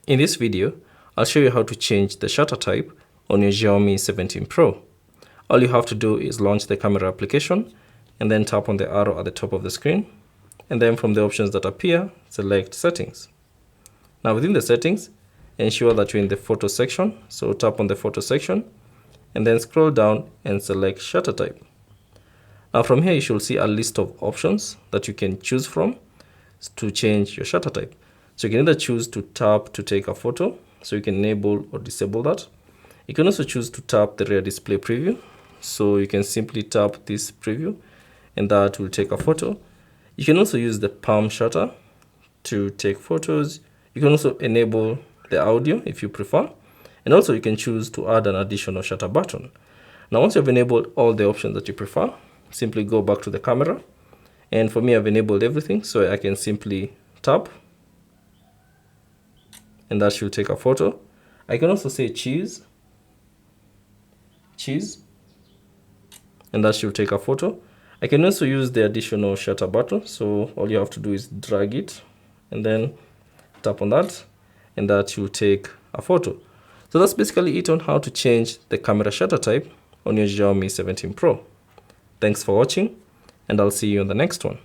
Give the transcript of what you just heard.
In this video, I'll show you how to change the shutter type on your Xiaomi 17 Pro. All you have to do is launch the camera application and then tap on the arrow at the top of the screen. And then from the options that appear, select Settings. Now within the settings, ensure that you're in the photo section. So tap on the photo section and then scroll down and select shutter type. Now from here, you should see a list of options that you can choose from to change your shutter type. So you can either choose to tap to take a photo, so you can enable or disable that. You can also choose to tap the rear display preview. So you can simply tap this preview and that will take a photo. You can also use the palm shutter to take photos. You can also enable the audio if you prefer. And also you can choose to add an additional shutter button. Now once you've enabled all the options that you prefer, simply go back to the camera. And for me, I've enabled everything, so I can simply tap and that should take a photo. I can also say cheese, and that should take a photo. I can also use the additional shutter button, so all you have to do is drag it and then tap on that, and that should take a photo. So that's basically it on how to change the camera shutter type on your Xiaomi 17 Pro. Thanks for watching, and I'll see you on the next one.